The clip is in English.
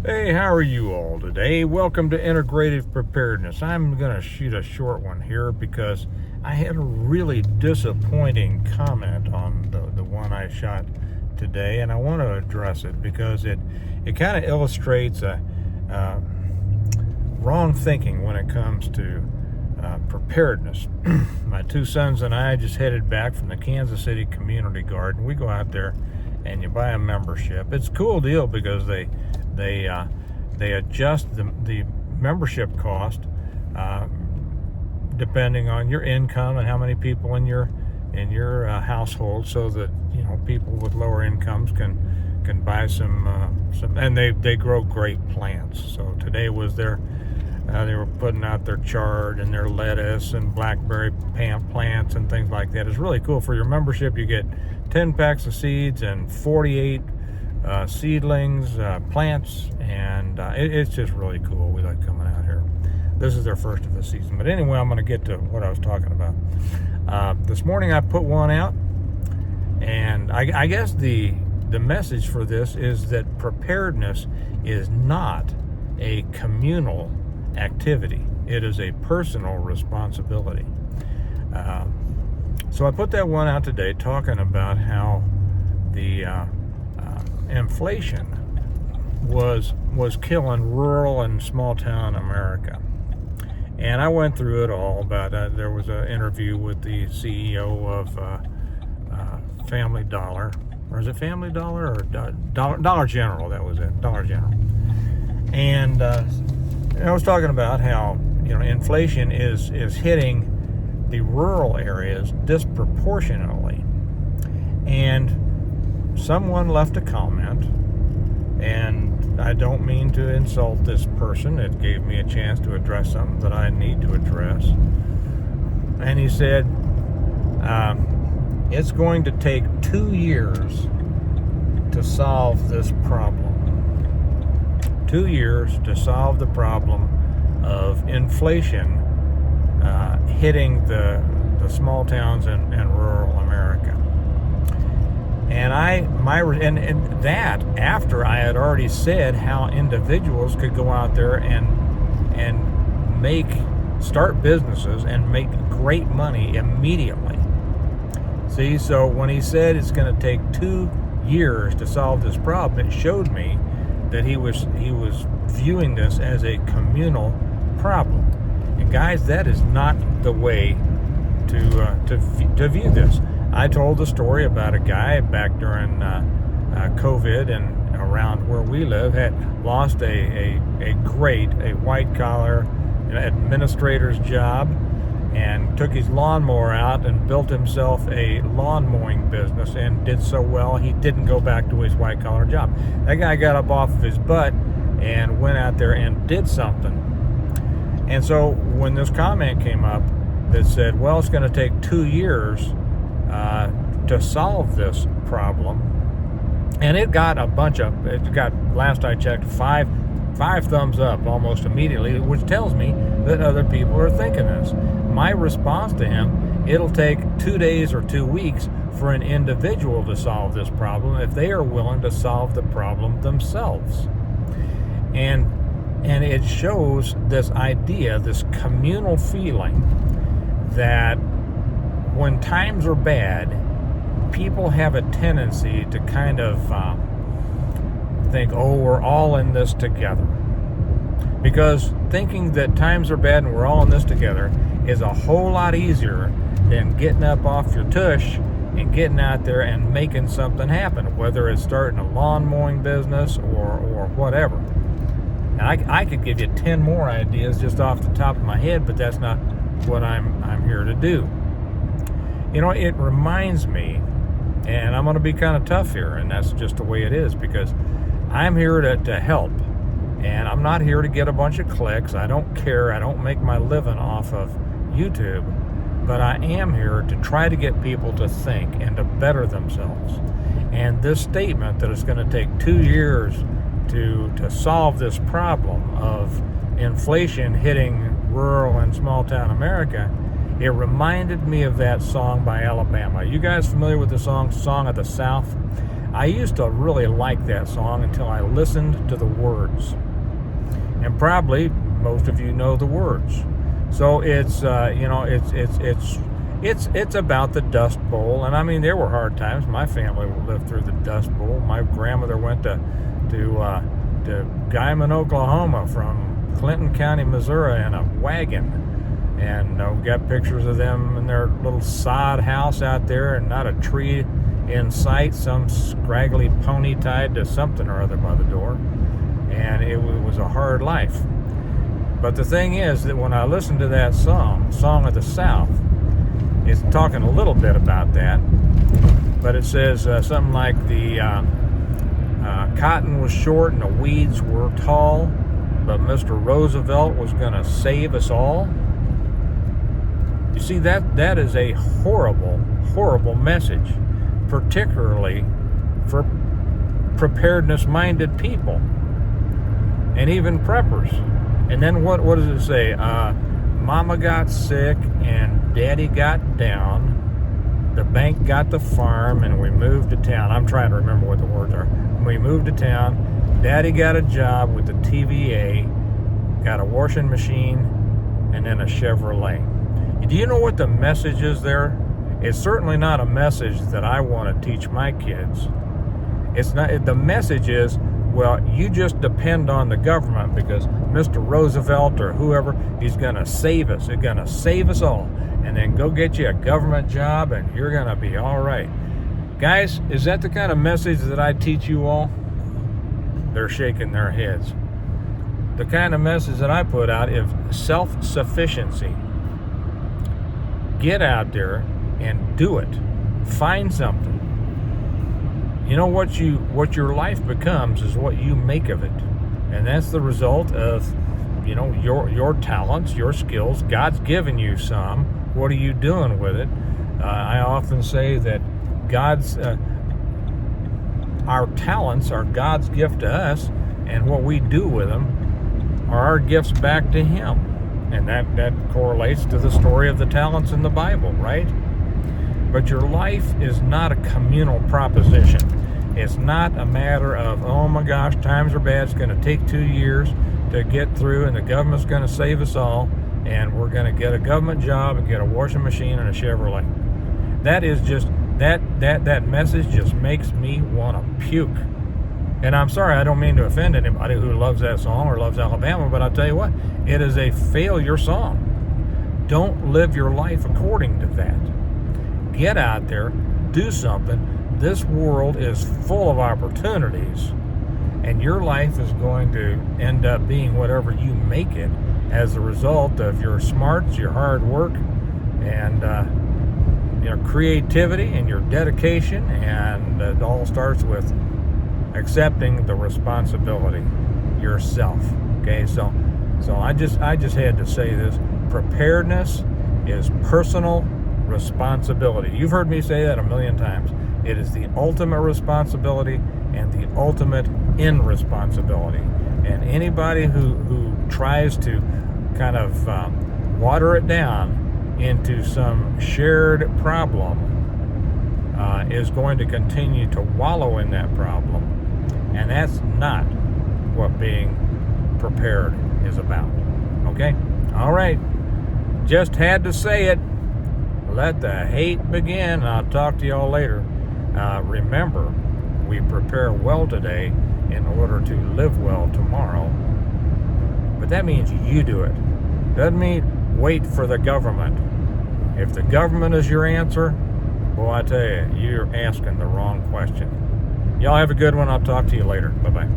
Hey, how are you all today? Welcome to Integrative Preparedness. I'm going to shoot a short one here because I had a really disappointing comment on the one I shot today, and I want to address it because it kind of illustrates wrong thinking when it comes to preparedness. My two sons and I just headed back from the Kansas City Community Garden. We go out there and you buy a membership. It's a cool deal because they adjust the membership cost depending on your income and how many people in your household, so that people with lower incomes can buy some and they grow great plants. So today was they were putting out their chard and their lettuce and blackberry plants and things like that. It's really cool. For your membership, you get 10 packs of seeds and 48 seedlings, plants, and it's just really cool. We like coming out here. This is their first of the season. But anyway, I'm going to get to what I was talking about. This morning I put one out, and I guess the message for this is that preparedness is not a communal activity. It is a personal responsibility. So I put that one out today talking about how the inflation was killing rural and small town America. And I went through it all, but there was an interview with the CEO of Family Dollar, or is it Family Dollar or Dollar General? That was it, Dollar General. And I was talking about how inflation is hitting the rural areas disproportionately. And someone left a comment, and I don't mean to insult this person. It gave me a chance to address something that I need to address. And he said, it's going to take 2 years to solve this problem. 2 years to solve the problem of inflation hitting the small towns and rural America. And and that after I had already said how individuals could go out there and start businesses and make great money immediately. See, so when he said it's going to take 2 years to solve this problem, it showed me that he was viewing this as a communal problem. And guys, that is not the way to view this. I told the story about a guy back during COVID and around where we live had lost a white collar administrator's job and took his lawnmower out and built himself a lawn mowing business and did so well he didn't go back to his white collar job. That guy got up off of his butt and went out there and did something. And so when this comment came up that said, well, it's going to take 2 years to solve this problem, and it got last I checked, five thumbs up almost immediately, which tells me that other people are thinking this. My response to him, it'll take 2 days or 2 weeks for an individual to solve this problem if they are willing to solve the problem themselves. And it shows this idea, this communal feeling that when times are bad, people have a tendency to kind of think, oh, we're all in this together. Because thinking that times are bad and we're all in this together is a whole lot easier than getting up off your tush and getting out there and making something happen, whether it's starting a lawn mowing business or whatever. Now, I could give you 10 more ideas just off the top of my head, but that's not what I'm here to do. It reminds me, and I'm going to be kind of tough here, and that's just the way it is, because I'm here to help, and I'm not here to get a bunch of clicks. I don't care. I don't make my living off of YouTube, but I am here to try to get people to think and to better themselves. And this statement that it's going to take 2 years to solve this problem of inflation hitting rural and small town America, it reminded me of that song by Alabama. You guys familiar with the song of the South? I used to really like that song until I listened to the words. And probably most of you know the words. So it's it's about the Dust Bowl, and I mean there were hard times. My family lived through the Dust Bowl. My grandmother went to Guyman, Oklahoma, from Clinton County, Missouri, in a wagon, and we got pictures of them in their little sod house out there, and not a tree in sight. Some scraggly pony tied to something or other by the door, and it was a hard life. But the thing is that when I listened to that Song of the South, it's talking a little bit about that, but it says something like the cotton was short and the weeds were tall, but Mr. Roosevelt was going to save us all. You see, that is a horrible, horrible message, particularly for preparedness-minded people and even preppers. And then what does it say? Mama got sick and Daddy got down. The bank got the farm and we moved to town. I'm trying to remember what the words are. We moved to town. Daddy got a job with the TVA, got a washing machine, and then a Chevrolet. Do you know what the message is there? It's certainly not a message that I want to teach my kids. It's not. The message is, well, you just depend on the government because Mr. Roosevelt or whoever, he's going to save us. He's going to save us all. And then go get you a government job and you're going to be all right. Guys, is that the kind of message that I teach you all? They're shaking their heads. The kind of message that I put out is self-sufficiency. Get out there and do it. Find something. You know, what your life becomes is what you make of it. And that's the result of, your talents, your skills. God's given you some. What are you doing with it? I often say that our talents are God's gift to us, and what we do with them are our gifts back to Him. And that correlates to the story of the talents in the Bible, right? But your life is not a communal proposition. It's not a matter of, oh my gosh, times are bad, it's going to take 2 years to get through, and the government's going to save us all, and we're going to get a government job and get a washing machine and a Chevrolet. That is just, that message just makes me want to puke. And I'm sorry, I don't mean to offend anybody who loves that song or loves Alabama, but I'll tell you what, it is a failure song. Don't live your life according to that. Get out there, do something. This world is full of opportunities, and your life is going to end up being whatever you make it as a result of your smarts, your hard work, and your creativity and your dedication. And it all starts with accepting the responsibility yourself. Okay, so I just had to say this. Preparedness is personal responsibility. You've heard me say that a million times. It is the ultimate responsibility and the ultimate irresponsibility. And anybody who tries to kind of water it down into some shared problem is going to continue to wallow in that problem. And that's not what being prepared is about. Okay? All right. Just had to say it. Let the hate begin. I'll talk to y'all later. Remember, we prepare well today in order to live well tomorrow. But that means you do it. Doesn't mean wait for the government. If the government is your answer, boy, I tell you, you're asking the wrong question. Y'all have a good one. I'll talk to you later. Bye-bye.